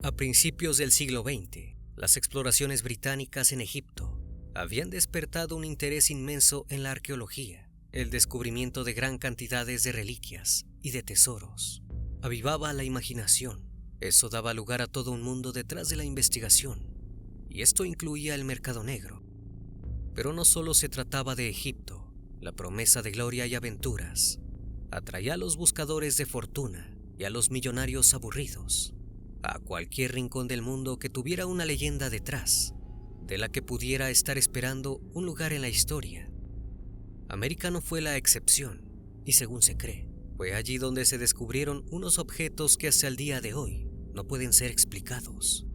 A principios del siglo XX, las exploraciones británicas en Egipto habían despertado un interés inmenso en la arqueología. El descubrimiento de gran cantidades de reliquias y de tesoros avivaba la imaginación. Eso daba lugar a todo un mundo detrás de la investigación, y esto incluía el mercado negro. Pero no solo se trataba de Egipto. La promesa de gloria y aventuras atraía a los buscadores de fortuna y a los millonarios aburridos, a cualquier rincón del mundo que tuviera una leyenda detrás, de la que pudiera estar esperando un lugar en la historia. América no fue la excepción, y según se cree, fue allí donde se descubrieron unos objetos que hasta el día de hoy no pueden ser explicados.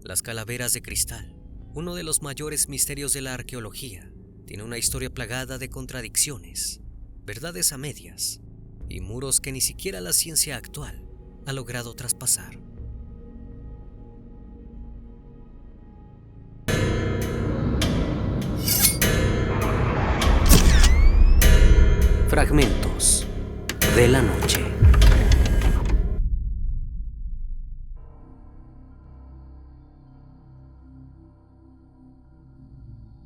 Las calaveras de cristal, uno de los mayores misterios de la arqueología, tiene una historia plagada de contradicciones, verdades a medias y muros que ni siquiera la ciencia actual ha logrado traspasar. Fragmentos de la noche.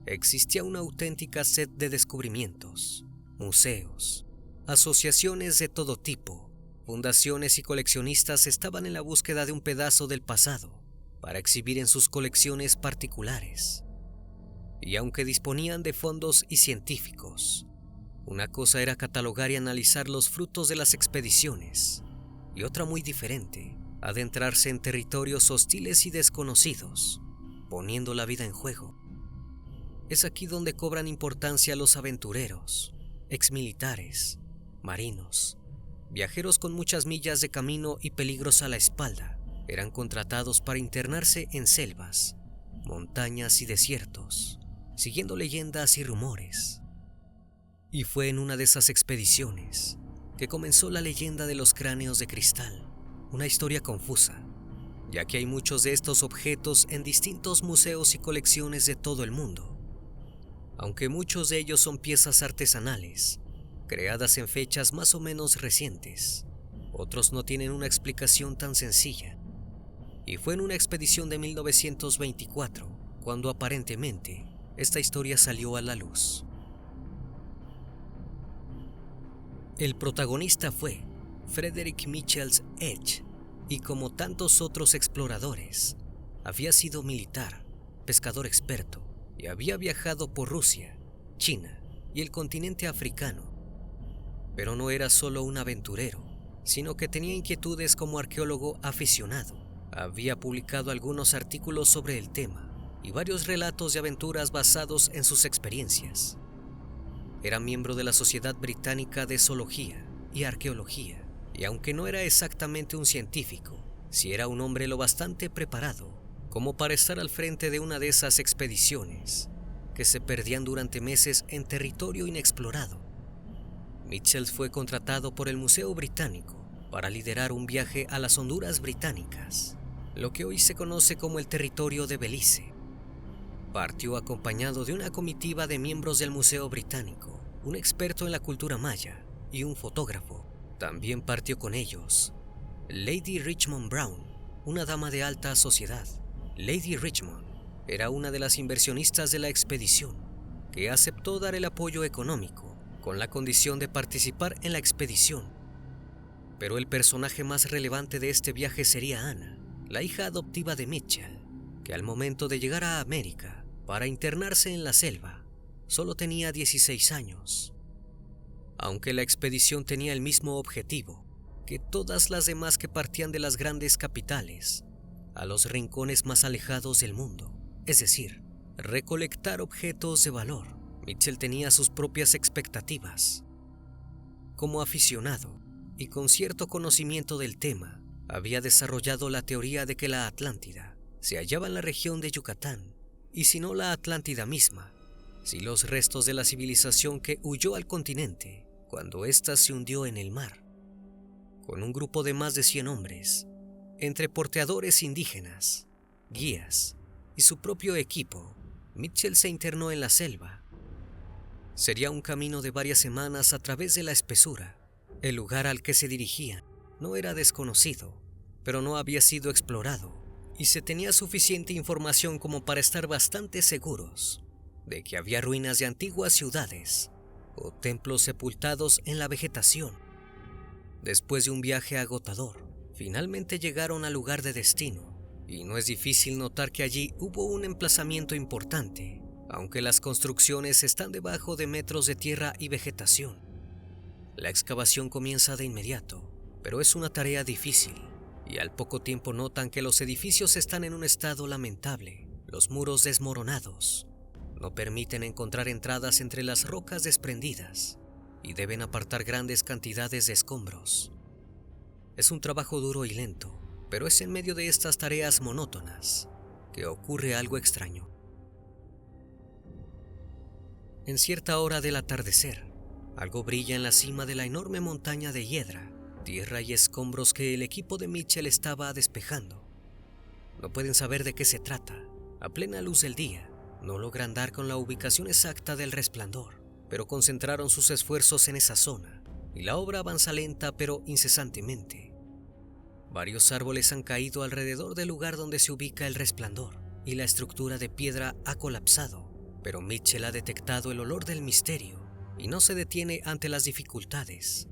Existía una auténtica sed de descubrimientos, museos, asociaciones de todo tipo, fundaciones y coleccionistas estaban en la búsqueda de un pedazo del pasado para exhibir en sus colecciones particulares. Y aunque disponían de fondos y científicos, una cosa era catalogar y analizar los frutos de las expediciones, y otra muy diferente, adentrarse en territorios hostiles y desconocidos, poniendo la vida en juego. Es aquí donde cobran importancia los aventureros, exmilitares, marinos, viajeros con muchas millas de camino y peligros a la espalda. Eran contratados para internarse en selvas, montañas y desiertos, siguiendo leyendas y rumores. Y fue en una de esas expediciones que comenzó la leyenda de los cráneos de cristal, una historia confusa, ya que hay muchos de estos objetos en distintos museos y colecciones de todo el mundo. Aunque muchos de ellos son piezas artesanales, creadas en fechas más o menos recientes, otros no tienen una explicación tan sencilla. Y fue en una expedición de 1924 cuando aparentemente esta historia salió a la luz. El protagonista fue Frederick Mitchell Edge, y como tantos otros exploradores, había sido militar, pescador experto, y había viajado por Rusia, China y el continente africano. Pero no era solo un aventurero, sino que tenía inquietudes como arqueólogo aficionado. Había publicado algunos artículos sobre el tema y varios relatos de aventuras basados en sus experiencias. Era miembro de la Sociedad Británica de Zoología y Arqueología, y aunque no era exactamente un científico, sí era un hombre lo bastante preparado como para estar al frente de una de esas expediciones que se perdían durante meses en territorio inexplorado. Mitchell fue contratado por el Museo Británico para liderar un viaje a las Honduras británicas, lo que hoy se conoce como el territorio de Belice. Partió acompañado de una comitiva de miembros del Museo Británico, un experto en la cultura maya y un fotógrafo. También partió con ellos Lady Richmond Brown, una dama de alta sociedad. Lady Richmond era una de las inversionistas de la expedición, que aceptó dar el apoyo económico con la condición de participar en la expedición. Pero el personaje más relevante de este viaje sería Anna, la hija adoptiva de Mitchell, que al momento de llegar a América para internarse en la selva, solo tenía 16 años. Aunque la expedición tenía el mismo objetivo que todas las demás que partían de las grandes capitales a los rincones más alejados del mundo, es decir, recolectar objetos de valor, Mitchell tenía sus propias expectativas. Como aficionado y con cierto conocimiento del tema, había desarrollado la teoría de que la Atlántida se hallaba en la región de Yucatán, y si no la Atlántida misma, si los restos de la civilización que huyó al continente cuando ésta se hundió en el mar. Con un grupo de más de 100 hombres, entre porteadores indígenas, guías y su propio equipo, Mitchell se internó en la selva. Sería un camino de varias semanas a través de la espesura. El lugar al que se dirigían no era desconocido, pero no había sido explorado y se tenía suficiente información como para estar bastante seguros de que había ruinas de antiguas ciudades o templos sepultados en la vegetación. Después de un viaje agotador, finalmente llegaron al lugar de destino, y no es difícil notar que allí hubo un emplazamiento importante, aunque las construcciones están debajo de metros de tierra y vegetación. La excavación comienza de inmediato, pero es una tarea difícil, y al poco tiempo notan que los edificios están en un estado lamentable, los muros desmoronados, no permiten encontrar entradas entre las rocas desprendidas, y deben apartar grandes cantidades de escombros. Es un trabajo duro y lento, pero es en medio de estas tareas monótonas que ocurre algo extraño. En cierta hora del atardecer, algo brilla en la cima de la enorme montaña de hiedra, tierra y escombros que el equipo de Mitchell estaba despejando. No pueden saber de qué se trata. A plena luz del día, no logran dar con la ubicación exacta del resplandor, pero concentraron sus esfuerzos en esa zona, y la obra avanza lenta pero incesantemente. Varios árboles han caído alrededor del lugar donde se ubica el resplandor, y la estructura de piedra ha colapsado, pero Mitchell ha detectado el olor del misterio y no se detiene ante las dificultades.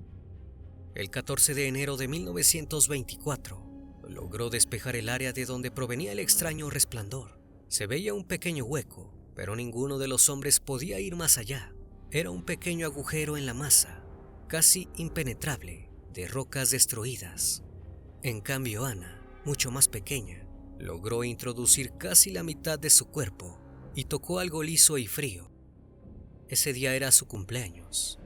El 14 de enero de 1924, logró despejar el área de donde provenía el extraño resplandor. Se veía un pequeño hueco, pero ninguno de los hombres podía ir más allá. Era un pequeño agujero en la masa, casi impenetrable, de rocas destruidas. En cambio, Ana, mucho más pequeña, logró introducir casi la mitad de su cuerpo y tocó algo liso y frío. Ese día era su cumpleaños,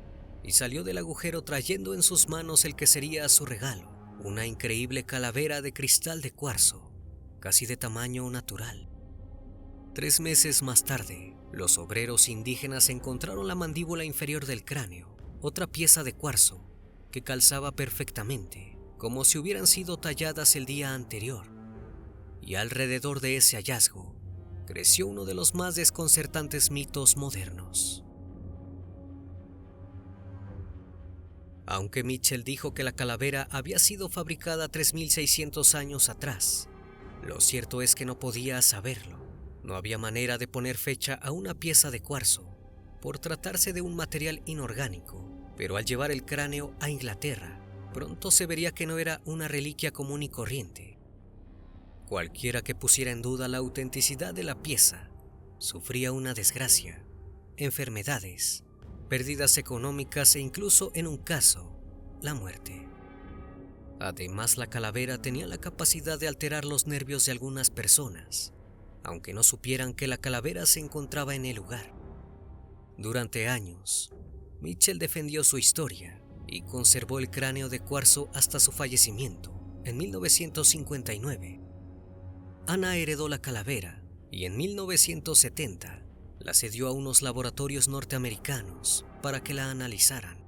y salió del agujero trayendo en sus manos el que sería su regalo, una increíble calavera de cristal de cuarzo, casi de tamaño natural. 3 meses más tarde, los obreros indígenas encontraron la mandíbula inferior del cráneo, otra pieza de cuarzo que calzaba perfectamente, como si hubieran sido talladas el día anterior. Y alrededor de ese hallazgo, creció uno de los más desconcertantes mitos modernos. Aunque Mitchell dijo que la calavera había sido fabricada 3600 años atrás, lo cierto es que no podía saberlo. No había manera de poner fecha a una pieza de cuarzo, por tratarse de un material inorgánico, pero al llevar el cráneo a Inglaterra, pronto se vería que no era una reliquia común y corriente. Cualquiera que pusiera en duda la autenticidad de la pieza, sufría una desgracia, enfermedades, pérdidas económicas e incluso, en un caso, la muerte. Además, la calavera tenía la capacidad de alterar los nervios de algunas personas, aunque no supieran que la calavera se encontraba en el lugar. Durante años, Mitchell defendió su historia y conservó el cráneo de cuarzo hasta su fallecimiento, en 1959. Ana heredó la calavera y en 1970 la cedió a unos laboratorios norteamericanos para que la analizaran.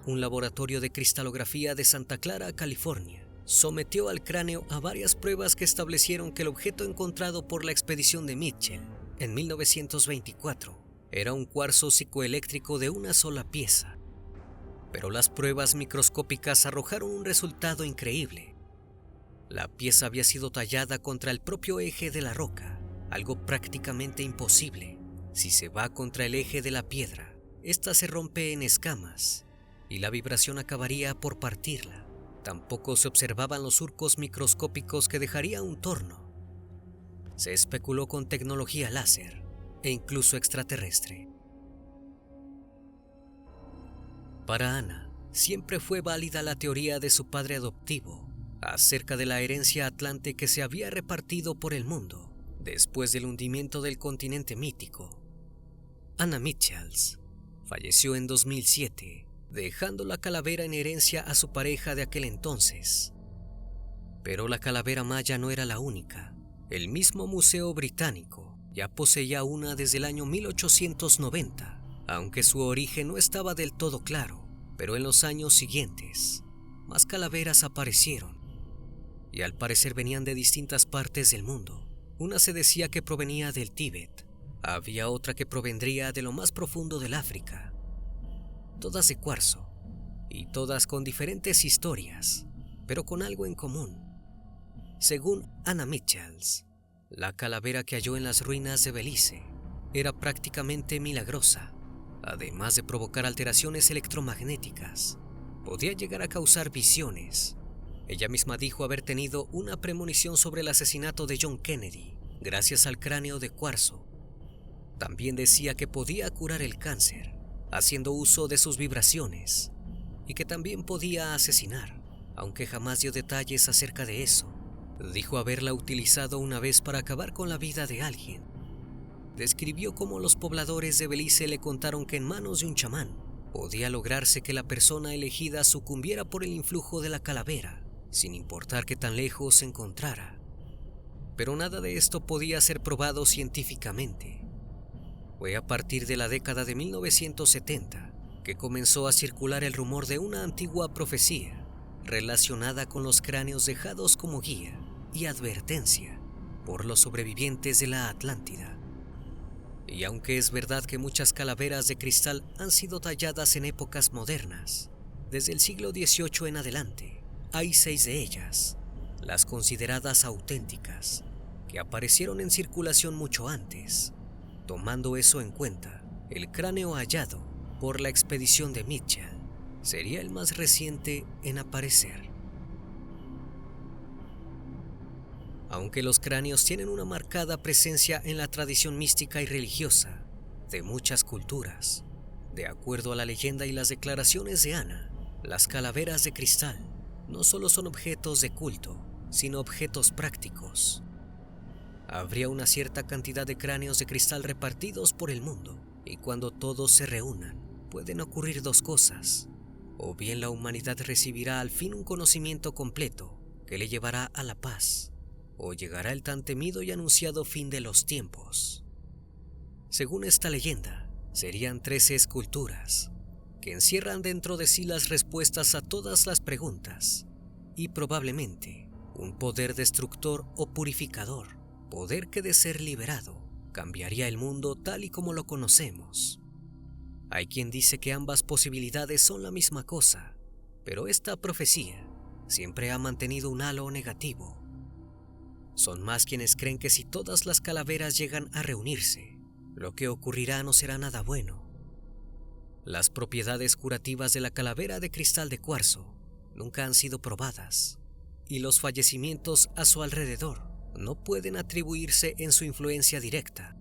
Un laboratorio de cristalografía de Santa Clara, California, sometió al cráneo a varias pruebas que establecieron que el objeto encontrado por la expedición de Mitchell en 1924 era un cuarzo psicoeléctrico de una sola pieza. Pero las pruebas microscópicas arrojaron un resultado increíble. La pieza había sido tallada contra el propio eje de la roca, algo prácticamente imposible. Si se va contra el eje de la piedra, esta se rompe en escamas y la vibración acabaría por partirla. Tampoco se observaban los surcos microscópicos que dejaría un torno. Se especuló con tecnología láser e incluso extraterrestre. Para Ana, siempre fue válida la teoría de su padre adoptivo acerca de la herencia atlante que se había repartido por el mundo después del hundimiento del continente mítico. Ana Mitchells falleció en 2007, dejando la calavera en herencia a su pareja de aquel entonces. Pero la calavera maya no era la única. El mismo Museo Británico ya poseía una desde el año 1890, aunque su origen no estaba del todo claro. Pero en los años siguientes, más calaveras aparecieron, y al parecer venían de distintas partes del mundo. Una se decía que provenía del Tíbet, había otra que provendría de lo más profundo del África. Todas de cuarzo, y todas con diferentes historias, pero con algo en común. Según Anna Michels, la calavera que halló en las ruinas de Belice era prácticamente milagrosa. Además de provocar alteraciones electromagnéticas, podía llegar a causar visiones. Ella misma dijo haber tenido una premonición sobre el asesinato de John Kennedy gracias al cráneo de cuarzo. También decía que podía curar el cáncer haciendo uso de sus vibraciones y que también podía asesinar, aunque jamás dio detalles acerca de eso. Dijo haberla utilizado una vez para acabar con la vida de alguien. Describió cómo los pobladores de Belice le contaron que en manos de un chamán podía lograrse que la persona elegida sucumbiera por el influjo de la calavera, sin importar qué tan lejos se encontrara. Pero nada de esto podía ser probado científicamente. Fue a partir de la década de 1970 que comenzó a circular el rumor de una antigua profecía relacionada con los cráneos dejados como guía y advertencia por los sobrevivientes de la Atlántida. Y aunque es verdad que muchas calaveras de cristal han sido talladas en épocas modernas, desde el siglo XVIII en adelante, hay 6 de ellas, las consideradas auténticas, que aparecieron en circulación mucho antes. Tomando eso en cuenta, el cráneo hallado por la expedición de Mitchell sería el más reciente en aparecer. Aunque los cráneos tienen una marcada presencia en la tradición mística y religiosa de muchas culturas, de acuerdo a la leyenda y las declaraciones de Ana, las calaveras de cristal no solo son objetos de culto, sino objetos prácticos. Habría una cierta cantidad de cráneos de cristal repartidos por el mundo, y cuando todos se reúnan, pueden ocurrir 2 cosas. O bien la humanidad recibirá al fin un conocimiento completo que le llevará a la paz, o llegará el tan temido y anunciado fin de los tiempos. Según esta leyenda, serían 13 esculturas que encierran dentro de sí las respuestas a todas las preguntas y probablemente un poder destructor o purificador, poder que de ser liberado cambiaría el mundo tal y como lo conocemos. Hay quien dice que ambas posibilidades son la misma cosa, pero esta profecía siempre ha mantenido un halo negativo. Son más quienes creen que si todas las calaveras llegan a reunirse, lo que ocurrirá no será nada bueno. Las propiedades curativas de la calavera de cristal de cuarzo nunca han sido probadas, y los fallecimientos a su alrededor no pueden atribuirse en su influencia directa.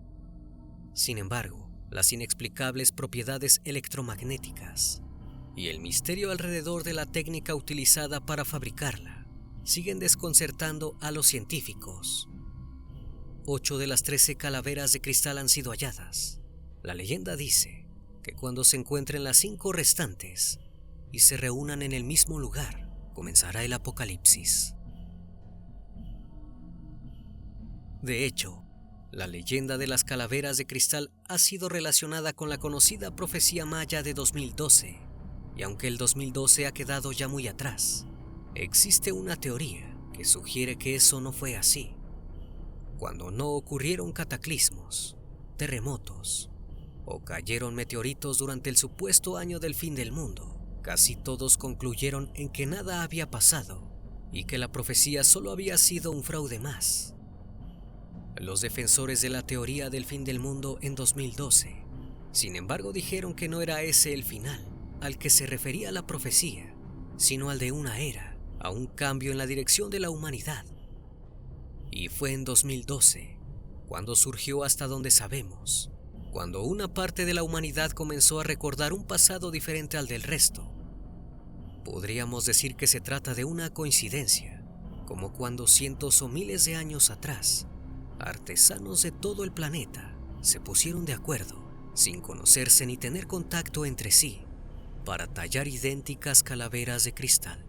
Sin embargo, las inexplicables propiedades electromagnéticas y el misterio alrededor de la técnica utilizada para fabricarla siguen desconcertando a los científicos. 8 de las 13 calaveras de cristal han sido halladas. La leyenda dice que cuando se encuentren las 5 restantes y se reúnan en el mismo lugar, comenzará el apocalipsis. De hecho, la leyenda de las calaveras de cristal ha sido relacionada con la conocida profecía maya de 2012, y aunque el 2012 ha quedado ya muy atrás, existe una teoría que sugiere que eso no fue así. Cuando no ocurrieron cataclismos, terremotos o cayeron meteoritos durante el supuesto año del fin del mundo, casi todos concluyeron en que nada había pasado y que la profecía solo había sido un fraude más. Los defensores de la teoría del fin del mundo en 2012, sin embargo, dijeron que no era ese el final al que se refería la profecía, sino al de una era, a un cambio en la dirección de la humanidad. Y fue en 2012 cuando surgió, hasta donde sabemos, cuando una parte de la humanidad comenzó a recordar un pasado diferente al del resto. Podríamos decir que se trata de una coincidencia, como cuando cientos o miles de años atrás, artesanos de todo el planeta se pusieron de acuerdo, sin conocerse ni tener contacto entre sí, para tallar idénticas calaveras de cristal.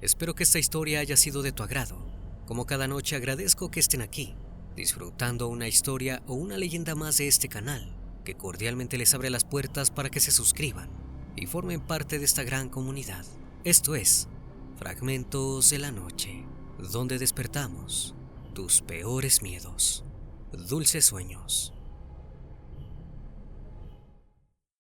Espero que esta historia haya sido de tu agrado. Como cada noche, agradezco que estén aquí, disfrutando una historia o una leyenda más de este canal, que cordialmente les abre las puertas para que se suscriban y formen parte de esta gran comunidad. Esto es Fragmentos de la Noche, donde despertamos tus peores miedos. Dulces sueños.